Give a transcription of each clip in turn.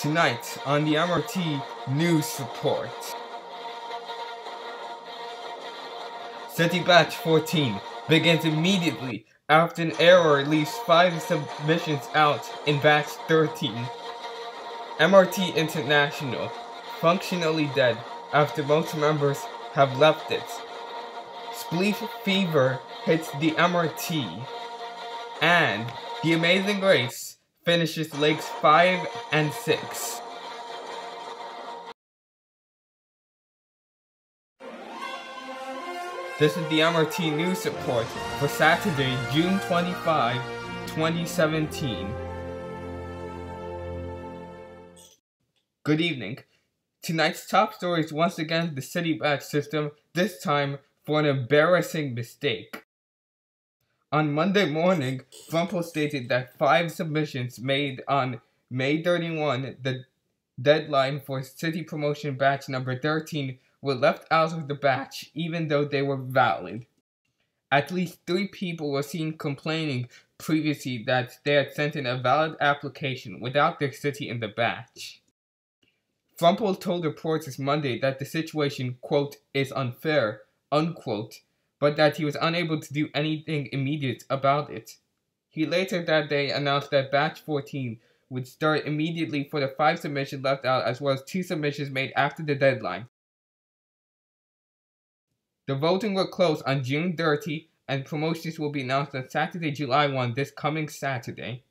Tonight on the MRT News Report. City Batch 14 begins immediately after an error leaves 5 submissions out in Batch 13. MRT International functionally dead after most members have left it. Spleef fever hits the MRT. And The Amazing Race finishes legs 5 and 6. This is the MRT News Report for Saturday, June 25, 2017. Good evening. Tonight's top story is once again the City Batch system, this time for an embarrassing mistake. On Monday morning, Frumple stated that 5 submissions made on May 31, the deadline for City Promotion Batch number 13, were left out of the batch even though they were valid. At least 3 people were seen complaining previously that they had sent in a valid application without their city in the batch. Frumple told reporters Monday that the situation, quote, is unfair, unquote, but that he was unable to do anything immediate about it. He later that day announced that Batch 14 would start immediately for the 5 submissions left out as well as 2 submissions made after the deadline. The voting will close on June 30 and promotions will be announced on Saturday, July 1, this coming Saturday.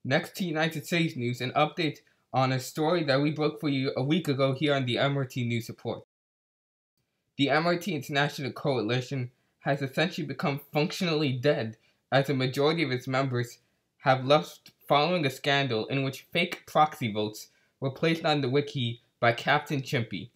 Next to United States news, an update on a story that we broke for you a week ago here on the MRT News Report. The MRT International Coalition has essentially become functionally dead as a majority of its members have left following a scandal in which fake proxy votes were placed on the wiki by Captain Chimpy.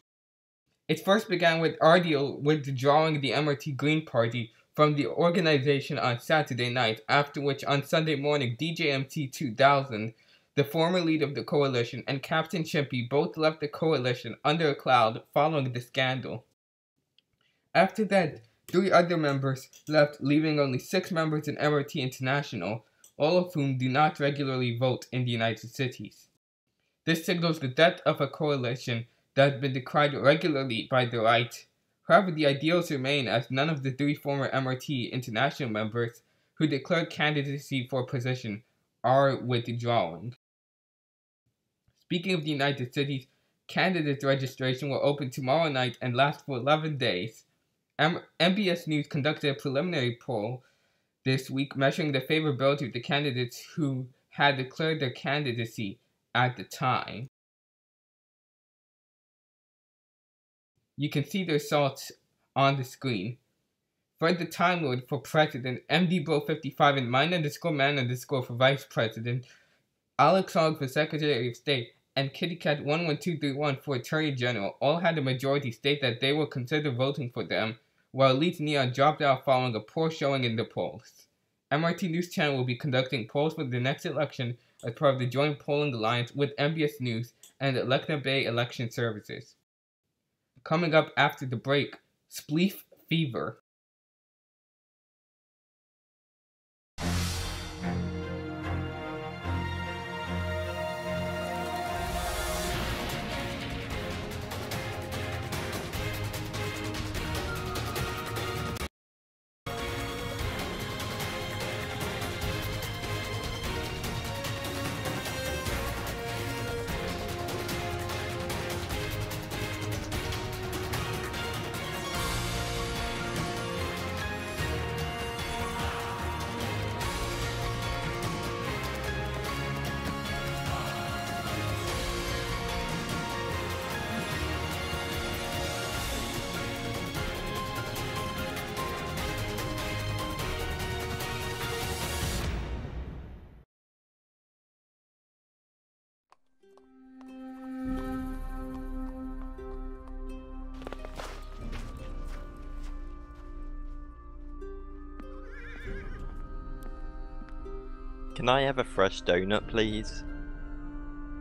It first began with RDO withdrawing the MRT Green Party from the organization on Saturday night, after which on Sunday morning DJMT 2000, the former leader of the coalition, and Captain Chimpy both left the coalition under a cloud following the scandal. After that, 3 other members left, leaving only 6 members in MRT International, all of whom do not regularly vote in the United Cities. This signals the death of a coalition that has been decried regularly by the right. However, the ideals remain, as none of the 3 former MRT International members who declared candidacy for position are withdrawing. Speaking of the United Cities, candidates registration will open tomorrow night and last for 11 days. MBS News conducted a preliminary poll this week measuring the favorability of the candidates who had declared their candidacy at the time. You can see the results on the screen. Fred the Time Lord for President, MDBro55 and mine_man_ for Vice President, Alex Hogg for Secretary of State, and KittyCat11231 for Attorney General all had a majority state that they will consider voting for them, while Elite Neon dropped out following a poor showing in the polls. MRT News Channel will be conducting polls for the next election as part of the joint polling alliance with MBS News and Electa Bay Election Services. Coming up after the break, Spleef fever. Can I have a fresh donut, please?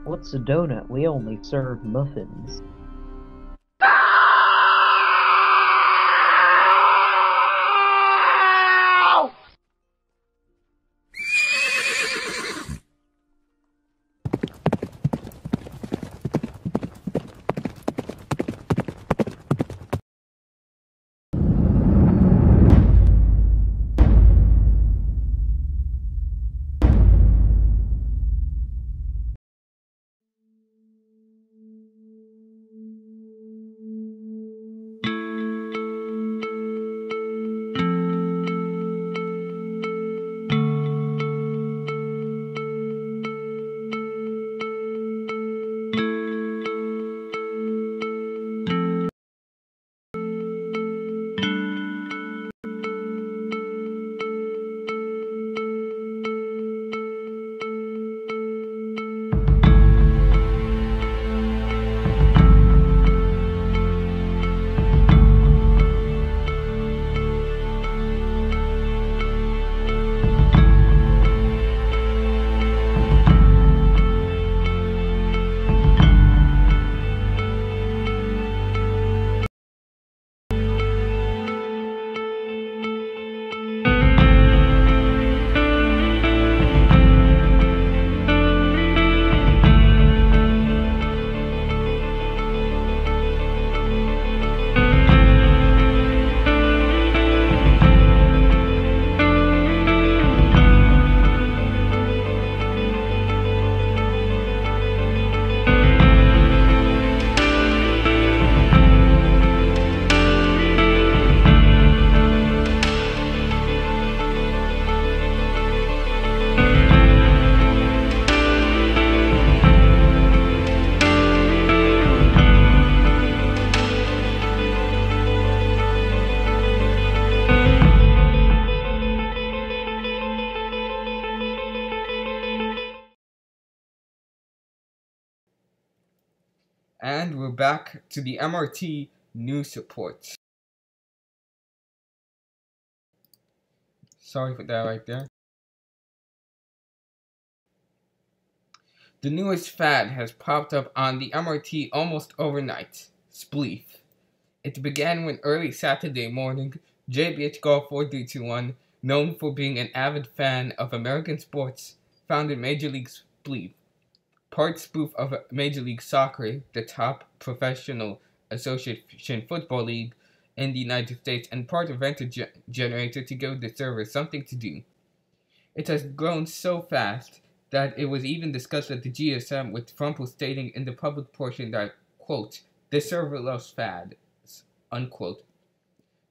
What's a donut? We only serve muffins. And we're back to the MRT News Report. Sorry for that right there. The newest fad has popped up on the MRT almost overnight. Spleef. It began when early Saturday morning, JBH Golf 4321, known for being an avid fan of American sports, founded Major League Spleef, part spoof of Major League Soccer, the top professional association football league in the United States, and part event generator to give the server something to do. It has grown so fast that it was even discussed at the GSM, with Frumple stating in the public portion that, quote, the server loves fads, unquote.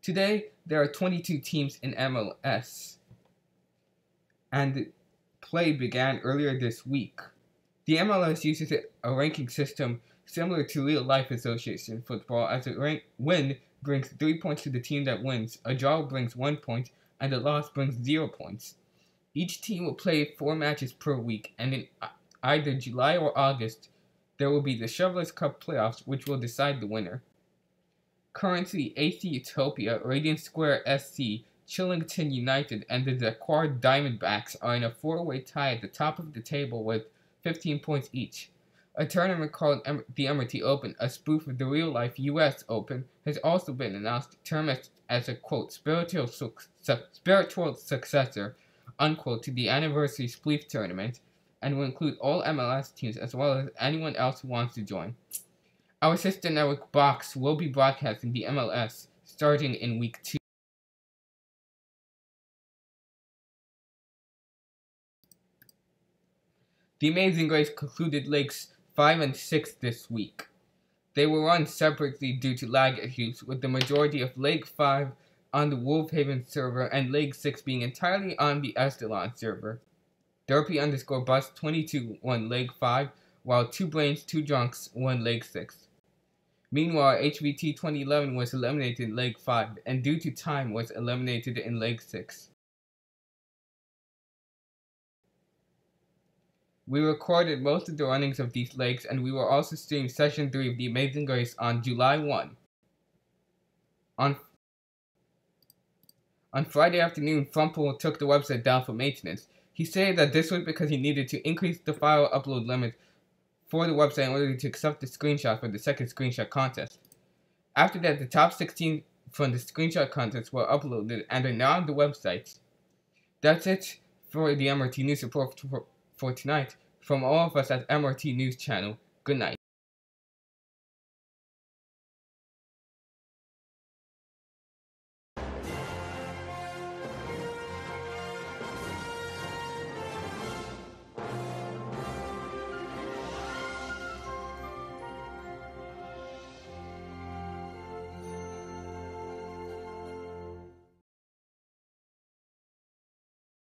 Today, there are 22 teams in MLS, and play began earlier this week. The MLS uses a ranking system similar to real-life association football, as a win brings 3 points to the team that wins, a draw brings 1 point, and a loss brings 0 points. Each team will play 4 matches per week, and in either July or August, there will be the Shovelers Cup playoffs, which will decide the winner. Currently, AC Utopia, Radiant Square SC, Chillington United, and the Dakar Diamondbacks are in a 4-way tie at the top of the table with 15 points each. A tournament called the MRT Open, a spoof of the real-life US Open, has also been announced, termed as a, quote, spiritual successor, unquote, to the anniversary Spleef tournament, and will include all MLS teams as well as anyone else who wants to join. Our sister network Box will be broadcasting the MLS starting in week 2. The Amazing Race concluded legs 5 and 6 this week. They were run separately due to lag issues, with the majority of Leg 5 on the Wolfhaven server and Leg 6 being entirely on the Estelon server. Derpy_Bus22 won Leg 5, while 2 Brains 2 Drunks won Leg 6. Meanwhile, HVT 2011 was eliminated in Leg 5, and due to time was eliminated in Leg 6. We recorded most of the runnings of these legs, and we will also stream Session 3 of The Amazing Race on July 1. On Friday afternoon, Frumple took the website down for maintenance. He said that this was because he needed to increase the file upload limit for the website in order to accept the screenshot for the second screenshot contest. After that, the top 16 from the screenshot contest were uploaded and are now on the website. That's it for the MRT News Report for tonight. From all of us at MRT News Channel, good night.